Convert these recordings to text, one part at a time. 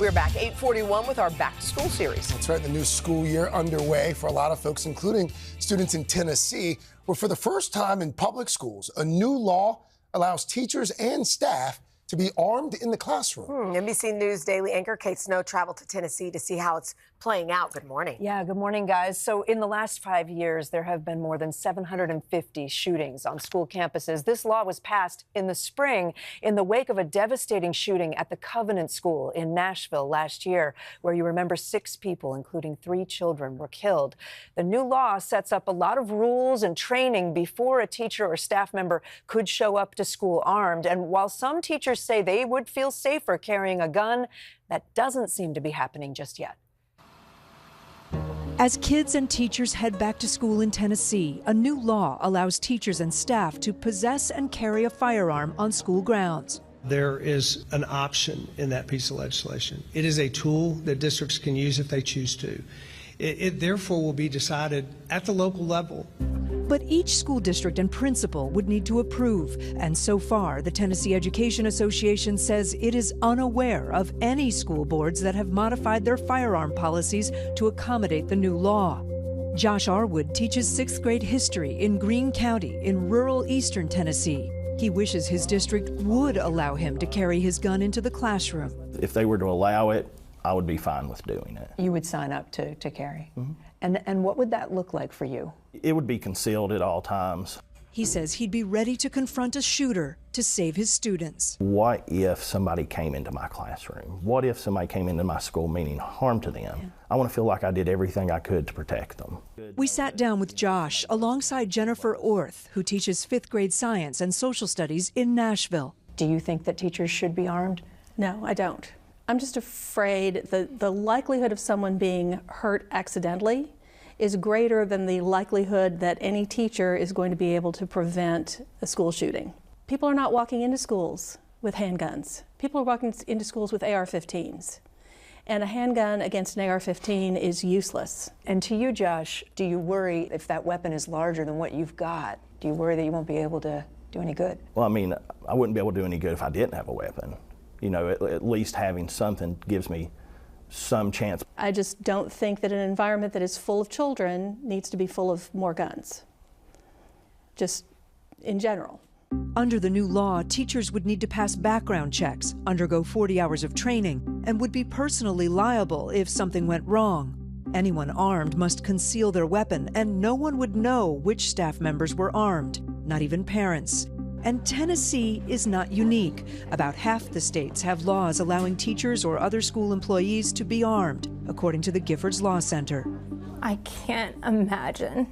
We're back 8:41 with our Back to School series. That's right, the new school year underway for a lot of folks, including students in Tennessee, where for the first time in public schools, a new law allows teachers and staff to be armed in the classroom. NBC News Daily anchor Kate Snow traveled to Tennessee to see how it's playing out. Good morning. Yeah, good morning, guys. So in the last 5 years, there have been more than 750 shootings on school campuses. This law was passed in the spring in the wake of a devastating shooting at the Covenant School in Nashville last year, where you remember 6 people, including 3 children, were killed. The new law sets up a lot of rules and training before a teacher or staff member could show up to school armed. And while some teachers say they would feel safer carrying a gun, that doesn't seem to be happening just yet. As kids and teachers head back to school in Tennessee, a new law allows teachers and staff to possess and carry a firearm on school grounds. There is an option in that piece of legislation. It is a tool that districts can use if they choose to. It therefore will be decided at the local level. But each school district and principal would need to approve, and so far, the Tennessee Education Association says it is unaware of any school boards that have modified their firearm policies to accommodate the new law. Josh Arwood teaches 6th grade history in Greene County in rural eastern Tennessee. He wishes his district would allow him to carry his gun into the classroom. If they were to allow it, I would be fine with doing it. You would sign up to carry. And what would that look like for you? It would be concealed at all times. He says he'd be ready to confront a shooter to save his students. What if somebody came into my classroom? What if somebody came into my school meaning harm to them? Yeah. I want to feel like I did everything I could to protect them. We sat down with Josh alongside Jennifer Orth, who teaches 5th grade science and social studies in Nashville. Do you think that teachers should be armed? No, I don't. I'm just afraid that the likelihood of someone being hurt accidentally is greater than the likelihood that any teacher is going to be able to prevent a school shooting. People are not walking into schools with handguns. People are walking into schools with AR-15s. And a handgun against an AR-15 is useless. And to you, Josh, do you worry if that weapon is larger than what you've got? Do you worry that you won't be able to do any good? Well, I mean, I wouldn't be able to do any good if I didn't have a weapon. You know, at least having something gives me some chance. I just don't think that an environment that is full of children needs to be full of more guns, just in general. Under the new law, teachers would need to pass background checks, undergo 40 hours of training, and would be personally liable if something went wrong. Anyone armed must conceal their weapon, and no one would know which staff members were armed, not even parents. And Tennessee is not unique. About half the states have laws allowing teachers or other school employees to be armed, according to the Giffords Law Center. I can't imagine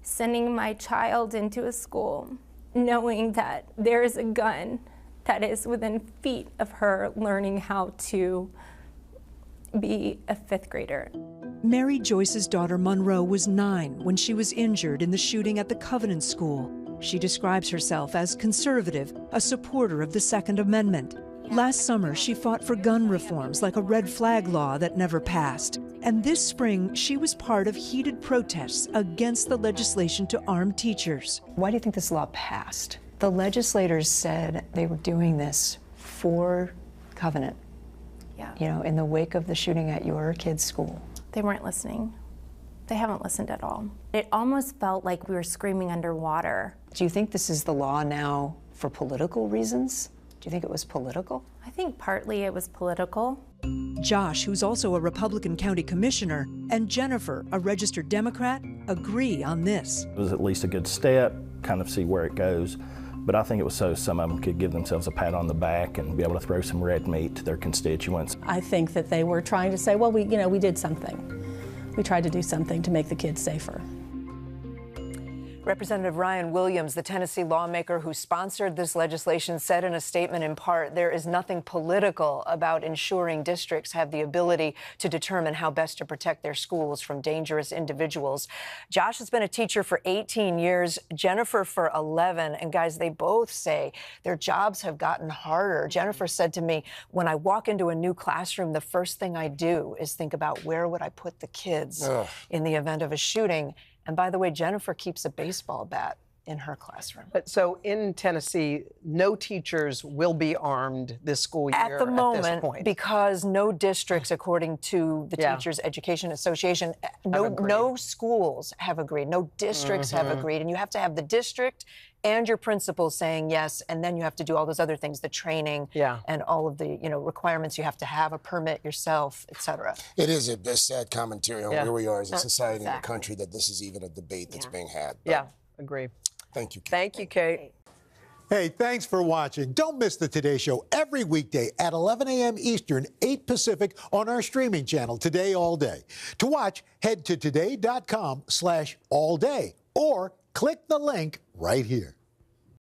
sending my child into a school knowing that there is a gun that is within feet of her learning how to be a 5th grader. Mary Joyce's daughter Monroe was 9 when she was injured in the shooting at the Covenant School. She describes herself as conservative, a supporter of the Second Amendment. Last summer, she fought for gun reforms like a red flag law that never passed. And this spring, she was part of heated protests against the legislation to arm teachers. Why do you think this law passed? The legislators said they were doing this for Covenant. Yeah. You know, in the wake of the shooting at your kid's school. They weren't listening. They haven't listened at all. It almost felt like we were screaming underwater. Do you think this is the law now for political reasons? Do you think it was political? I think partly it was political. Josh, who's also a Republican county commissioner, and Jennifer, a registered Democrat, agree on this. It was at least a good step, kind of see where it goes. But I think it was so some of them could give themselves a pat on the back and be able to throw some red meat to their constituents. I think that they were trying to say, well, we did something. We tried to do something to make the kids safer. Representative Ryan Williams, the Tennessee lawmaker who sponsored this legislation, said in a statement in part, there is nothing political about ensuring districts have the ability to determine how best to protect their schools from dangerous individuals. Josh has been a teacher for 18 years, Jennifer for 11. And guys, they both say their jobs have gotten harder. Jennifer said to me, when I walk into a new classroom, the first thing I do is think about where would I put the kids in the event of a shooting. And by the way, Jennifer keeps a baseball bat in her classroom. But so in Tennessee, no teachers will be armed this school year At the moment, at this point. because no districts, according to the Yeah. Teachers Education Association, no schools have agreed, no districts have agreed, and you have to have the district and your principal saying yes, and then you have to do all those other things, the training and all of the requirements. You have to have a permit yourself, et cetera. It is a sad commentary on where we are as a society and a country that this is even a debate that's being had. But agree. Thank you, Kate. Thank you, Kate. Hey, thanks for watching. Don't miss the Today Show every weekday at 11 a.m. Eastern, 8 Pacific on our streaming channel, Today All Day. To watch, head to today.com/allday or click the link right here.